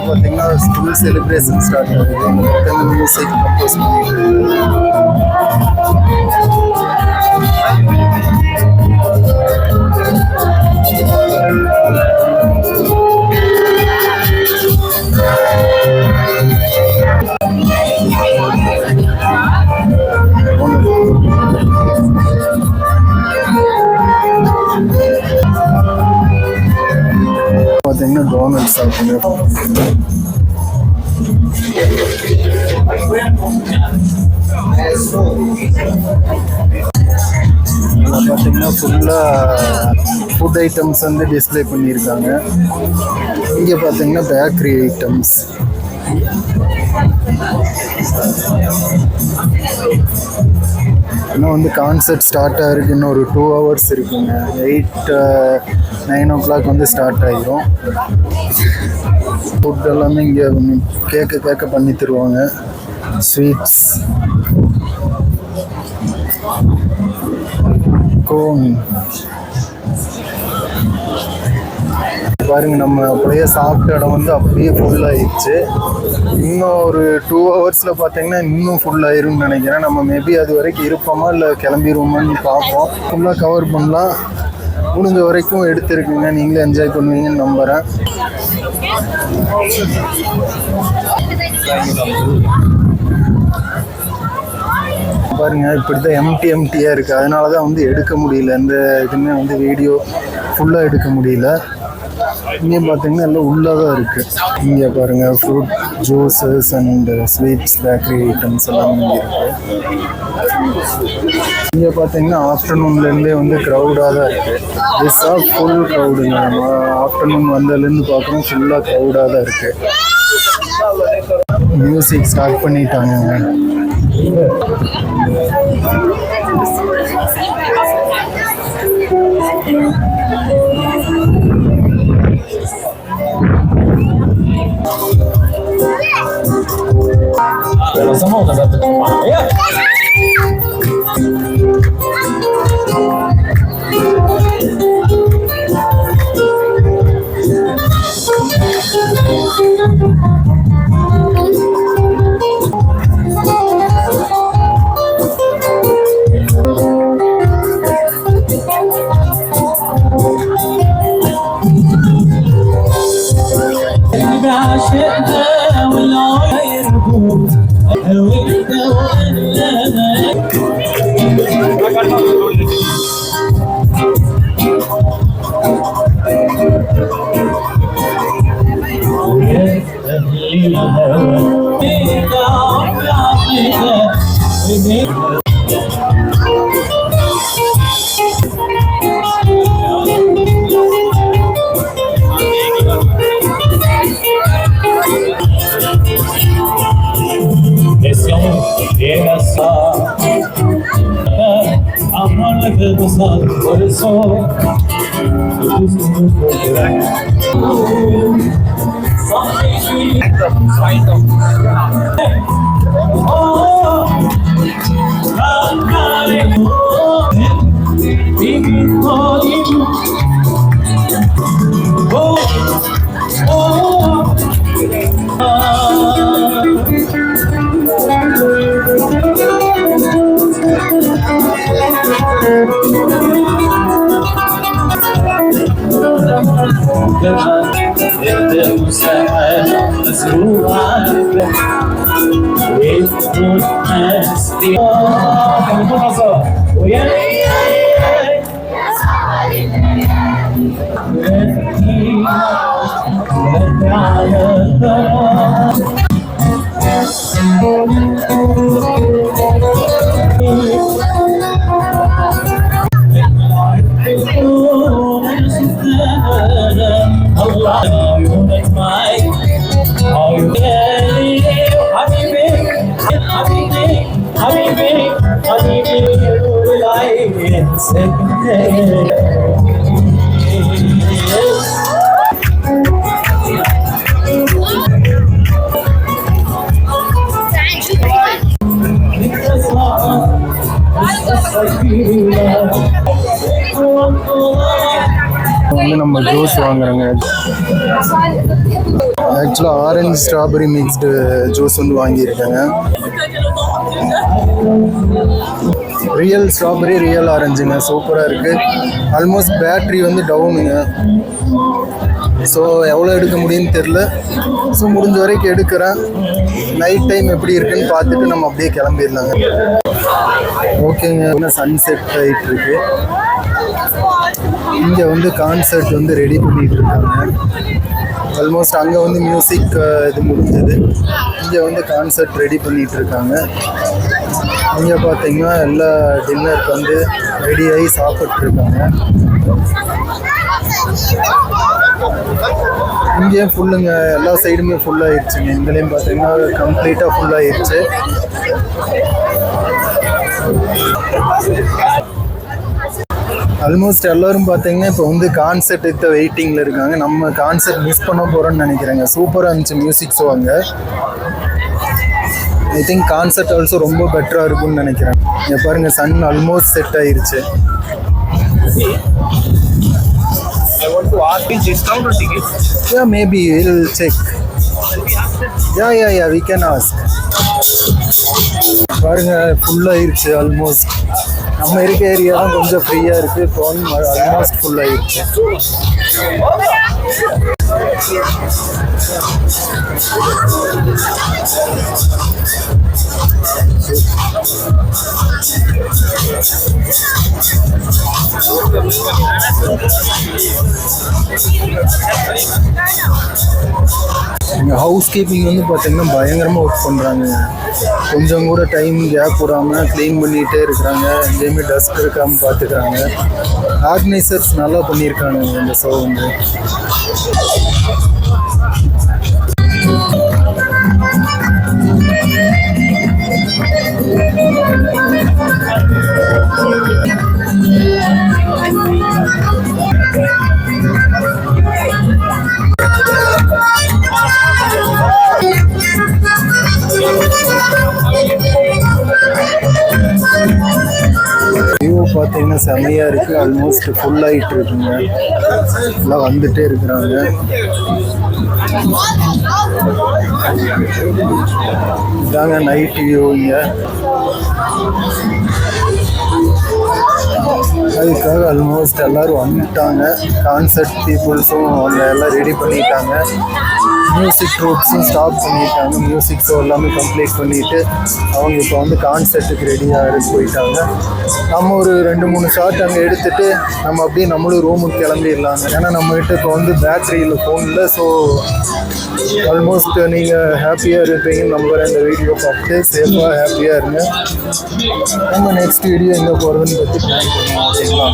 பார்த்தீங்கன்னா school celebration start ஆகுது. Music compose பார்த்தீங்கன்னா டோனட் சாப்பிடுங்க. பார்த்தீங்கன்னா ஃபுல்லாக ஃபுட் ஐட்டம்ஸ் வந்து டிஸ்பிளே பண்ணியிருக்காங்க. இங்கே பார்த்தீங்கன்னா பேக்கரி ஐட்டம்ஸ். இன்னும் வந்து கான்சர்ட் ஸ்டார்ட் ஆகிருக்கு. இன்னும் ஒரு 2 hours இருக்குங்க. 8-9 o'clock வந்து ஸ்டார்ட் ஆகிரும். ஃபுட் எல்லாமே இங்கே கேட்க பண்ணி தருவாங்க. ஸ்வீட்ஸ், கோன் பாருங்க. நம்ம அப்படியே சாப்பிட்ட இடம் வந்து அப்படியே ஃபுல்லாகிடுச்சு. இன்னும் ஒரு 2 hours பார்த்தீங்கன்னா இன்னும் ஃபுல்லாகிரும்னு நினைக்கிறேன். நம்ம மேபி அது வரைக்கும் இருப்போமா இல்லை கிளம்பிடுவோமான்னு பார்ப்போம். ஃபுல்லாக கவர் பண்ணலாம். முடிஞ்ச வரைக்கும் எடுத்துருக்குங்க. நீங்களே என்ஜாய் பண்ணுவீங்கன்னு நம்புகிறேன். பாருங்க, இப்படி தான் எம்டியாக இருக்குது. அதனால தான் வந்து எடுக்க முடியல. எந்த இதுவுமே வந்து வீடியோ ஃபுல்லாக எடுக்க முடியல. இங்கே பார்த்தீங்கன்னா எல்லாம் உள்ளே தான் இருக்குது. இங்கே பாருங்கள் fruit juices and sweets, bakery items எல்லாம் இங்கே இருக்குது. இங்கே பார்த்தீங்கன்னா ஆஃப்டர்நூன்லேருந்தே வந்து க்ரௌடாக தான் இருக்குது. திஸ்ஸாக ஃபுல் க்ரௌடுங்க. நம்ம ஆஃப்டர்நூன் வந்ததுலேருந்து பார்க்குறோம் ஃபுல்லாக க்ரௌடாக தான் இருக்குது. மியூசிக் ஸ்டார்ட் பண்ணிட்டாங்க. Pero somos nosotros. வந்து நம்ம நம்ம ஜூஸ் வாங்குறோங்க. ஆக்சுவலாக ஆரஞ்சு ஸ்ட்ராபெரி மிக்ஸ்டு ஜூஸ் வந்து வாங்கியிருக்கேங்க. ரியல் ஸ்ட்ராபெரி ரியல் ஆரஞ்சுங்க, சூப்பராக இருக்குது. ஆல்மோஸ்ட் பேட்ரி வந்து டவுனுங்க. ஸோ எவ்வளோ எடுக்க முடியும்னு தெரில. ஸோ முடிஞ்ச வரைக்கும் எடுக்கிறேன். நைட் டைம் எப்படி இருக்குன்னு பார்த்துட்டு நம்ம அப்படியே கிளம்பிடலாங்க. ஓகேங்க, சன்செட் ஆகிட்டு இருக்கு. இங்கே வந்து கான்சர்ட் வந்து ரெடி பண்ணிட்டு இருக்காங்க. ஆல்மோஸ்ட் அங்கே வந்து மியூசிக் இது முடிஞ்சது. இங்கே வந்து கான்சர்ட் ரெடி பண்ணிட்டு இருக்காங்க. இங்கே பார்த்தீங்கன்னா எல்லா டின்னருக்கு வந்து ரெடியாகி சாப்பிட்ருக்காங்க. இங்கே ஃபுல்லுங்க, எல்லா சைடுமே ஃபுல்லாகிடுச்சுங்க. இங்கேயும் பார்த்தீங்கன்னா கம்ப்ளீட்டாக ஃபுல்லாகிடுச்சு. ஆல்மோஸ்ட் எல்லோரும் பார்த்தீங்கன்னா இப்போ வந்து கான்சர்ட் எடுத்த வெயிட்டிங்கில் இருக்காங்க. நம்ம கான்சர்ட் மிஸ் பண்ண போகிறோன்னு நினைக்கிறேங்க. சூப்பராக இருந்துச்சு மியூசிக் ஷோ அங்கே. ஐ திங்க் கான்சர்ட் ஆல்சோ ரொம்ப பெட்டராக இருக்கும்னு நினைக்கிறேன். இங்கே பாருங்கள், சன் ஆல்மோஸ்ட் செட் ஆயிருச்சு. I want to ask is discount or ticket? Yeah, maybe we'll check. Yeah, we can ask. பாருங்க, ஃபுல்லாகிருச்சு ஆல்மோஸ்ட். நம்ம இருக்க ஏரியா தான் கொஞ்சம் ஃப்ரீயாக இருக்குது. இப்போ வந்து ஆல்மோஸ்ட் ஃபுல்லாகிருச்சு. எங்கள் ஹவுஸ் கீப்பிங் வந்து பார்த்தீங்கன்னா பயங்கரமாக ஒர்க் பண்ணுறாங்க. கொஞ்சம் கூட டைம் கேப் விடாமல் க்ளீன் பண்ணிகிட்டே இருக்கிறாங்க. எங்கேயுமே டஸ்ட் இருக்காமல் பார்த்துக்கிறாங்க. ஆர்கனைசர்ஸ் நல்லா பண்ணியிருக்காங்க இந்த ஷோ வந்து. வியூ பார்த்தீங்கன்னா செமையாக இருக்குது. ஆல்மோஸ்ட் ஃபுல்லாகிட்டு இருக்குங்க. எல்லாம் வந்துட்டே இருக்கிறாங்க. இதாங்க நைட் வியூ. இங்கே அதுக்காக ஆல்மோஸ்ட் எல்லோரும் வந்துட்டாங்க. கான்சர்ட் பீப்புள்ஸும் அவங்க எல்லாம் ரெடி பண்ணிட்டாங்க. மியூசிக் ட்ரூப்ஸும் ஸ்டாப் பண்ணிட்டாங்க. மியூசிக் ஷோ எல்லாமே கம்ப்ளீட் பண்ணிவிட்டு அவங்க இப்போ வந்து கான்சர்ட்டுக்கு ரெடியாக போயிட்டாங்க. நம்ம ஒரு 2-3 ஷாட் அங்கே எடுத்துகிட்டு நம்ம அப்படியே நம்மளும் ரூமுக்கு கிளம்பிடலாங்க. ஏன்னா நம்மகிட்ட இப்போ வந்து பேட்ரியில் ஃபோனில். ஸோ ஆல்மோஸ்ட் நீங்கள் ஹாப்பியாக இருப்பீங்கன்னு நம்புகிறேன். இந்த வீடியோ பார்த்து சேஃபாக ஹாப்பியாக இருங்க. நம்ம நெக்ஸ்ட் வீடியோ எங்கே போகிறதுன்னு பற்றி பிளான் பண்ணுவோம். ஓகேங்களா?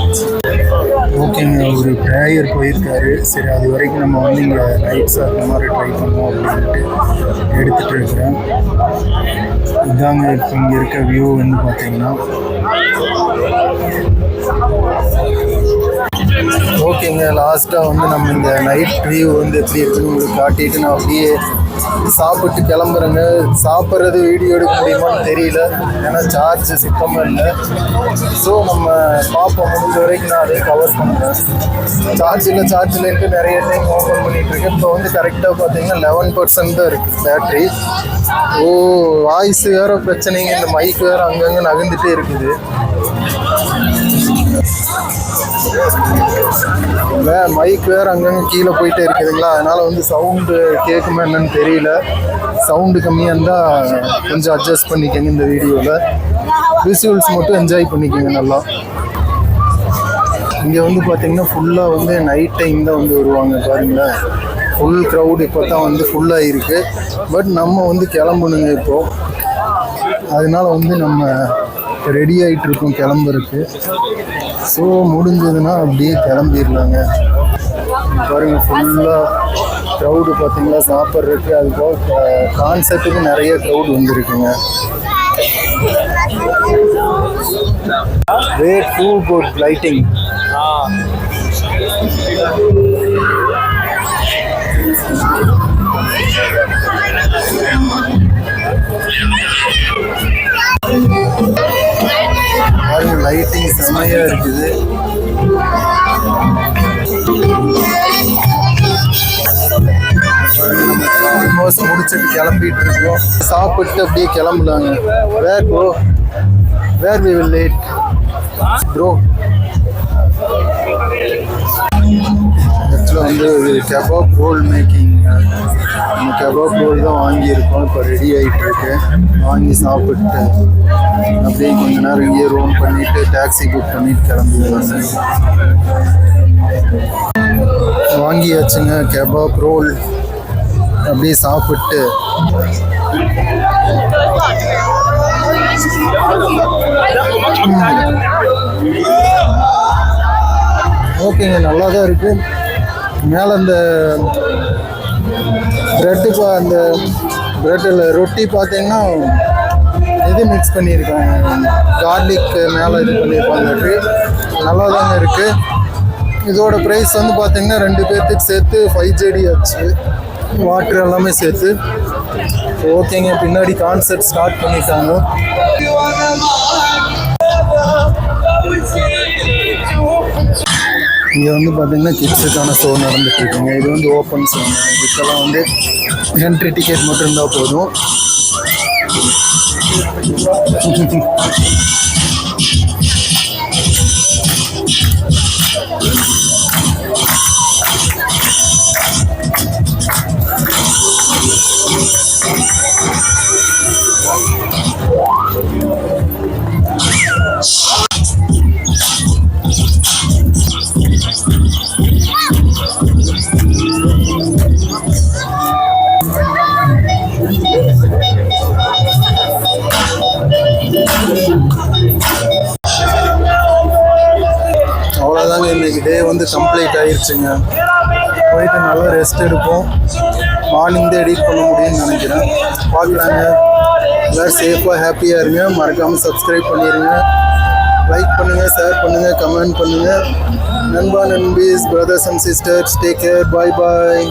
ஓகேங்க, ஒரு ப்ரேயர் போயிருக்காரு. சரி, அது வரைக்கும் நம்ம வந்து இங்கே நைட்ஸ் அந்த மாதிரி ட்ரை பண்ணுவோம் அப்படின்ட்டு எடுத்துகிட்டு இருக்கிறேன். இதாங்க இப்போ இங்கே இருக்க வியூ வந்து பார்த்தீங்கன்னா. ஓகேங்க, லாஸ்ட்டாக வந்து நம்ம இந்த நைட் வியூ வந்து எப்படி இருக்குன்னு உங்களுக்கு காட்டிட்டு நான் அப்படியே சாப்பிட்டு கிளம்புறேங்க. சாப்பிட்றது வீடியோ எடுக்க முடியுமான்னு தெரியல, ஏன்னா சார்ஜ் சுத்தமாக இல்லை. ஸோ நம்ம பார்ப்போம், முடிஞ்ச வரைக்கும் நான் அதை கவர் பண்ணுறேன். சார்ஜ் இல்லைன்ட்டு நிறைய டைம் ஓப்பன் பண்ணிகிட்ருக்கேன். இப்போ வந்து கரெக்டாக பார்த்தீங்கன்னா 11% தான் இருக்குது பேட்ரி. வாய்ஸ் வேறு பிரச்சனைங்க. இந்த மைக் வேறு அங்கங்கே நகர்ந்துட்டே இருக்குது. மைக் வேறு அங்கங்கே கீழே போயிட்டே இருக்குதுங்களா. அதனால் வந்து சவுண்டு கேட்குமா என்னன்னு தெரியல. சவுண்டு கம்மியாக இருந்தால் கொஞ்சம் அட்ஜஸ்ட் பண்ணிக்கோங்க. இந்த வீடியோவில் விசுவல்ஸ் மட்டும் என்ஜாய் பண்ணிக்கோங்க நல்லா. இங்கே வந்து பார்த்திங்கன்னா ஃபுல்லாக வந்து நைட் டைம் தான் வந்து வருவாங்க. பாருங்களேன், ஃபுல் க்ரௌட் இப்போ தான் வந்து ஃபுல்லாக இருக்குது. பட் நம்ம வந்து கிளம்பணுங்க இப்போது. அதனால வந்து நம்ம ரெடி ஆகிட்டுருக்கோம் கிளம்புறதுக்கு. ஸோ முடிஞ்சதுன்னா அப்படியே கிளம்பிடலாங்க. பாருங்கள், ஃபுல்லாக க்ரௌடு பார்த்தீங்களா சாப்பிட்றதுக்கு. அதுபோக கான்சர்ட்டுக்கு நிறைய க்ரௌட் வந்துருக்குங்க. Way too good lighting. Lighting செம்மையாக இருக்குது. ஆல்மோஸ்ட் முடிச்சுட்டு கிளம்பிட்டு இருக்கோம். சாப்பிட்டு அப்படியே கிளம்பலாங்க. Where we will late bro. ஆக்சுவலாக வந்து ஒரு கபாப் ரோல் மேக்கிங். நம்ம கபாப் ரோல் தான் வாங்கியிருக்கோம். இப்போ ரெடி ஆகிட்டு இருக்கு. வாங்கி சாப்பிட்டு அப்படியே கொஞ்ச நேரம் இங்கேயே ரோம் பண்ணிட்டு டாக்ஸி புக் பண்ணிட்டு கிளம்பிடுவாங்க. வாங்கியாச்சுங்க கபாப் ரோல். அப்படியே சாப்பிட்டு ஓகேங்க, நல்லா தான் இருக்கு. மேலே அந்த அந்த ப்ரெட்டில் ரொட்டி பார்த்தீங்கன்னா இது மிக்ஸ் பண்ணியிருக்காங்க, கார்லிக் மேலே இது பண்ணியிருப்பாங்க. நல்லா தாங்க இருக்குது. இதோட ப்ரைஸ் வந்து பார்த்தீங்கன்னா 2 பேர்த்துக்கு சேர்த்து 5 JD ஆச்சு, வாட்டர் எல்லாமே சேர்த்து. ஓகேங்க, பின்னாடி கான்சர்ட் ஸ்டார்ட் பண்ணிட்டாங்க. இங்கே வந்து பார்த்தீங்கன்னா கிட்ஸுக்கான ஷோ நடந்துட்டு இருக்குங்க. இது வந்து ஓப்பன் ஷோங்க. இதுக்கெல்லாம் வந்து என்ட்ரி டிக்கெட் மட்டும் இருந்தால் போதும். அவ்வளோதாங்க, இன்னைக்கு டே வந்து கம்ப்ளீட் ஆயிடுச்சுங்க. போயிட்டு நல்லா ரெஸ்ட் எடுப்போம். மார்னிங் தான் எடிட் பண்ண முடியும்னு நினைக்கிறேன். பார்க்கலாங்க. எல்லோரும் சேஃபாக ஹாப்பியாக இருங்க. மறக்காமல் சப்ஸ்கிரைப் பண்ணிடுங்க, லைக் பண்ணுங்கள், ஷேர் பண்ணுங்கள், கமெண்ட் பண்ணுங்கள். நண்பா நண்பீஸ், brothers and sisters, take care, bye bye.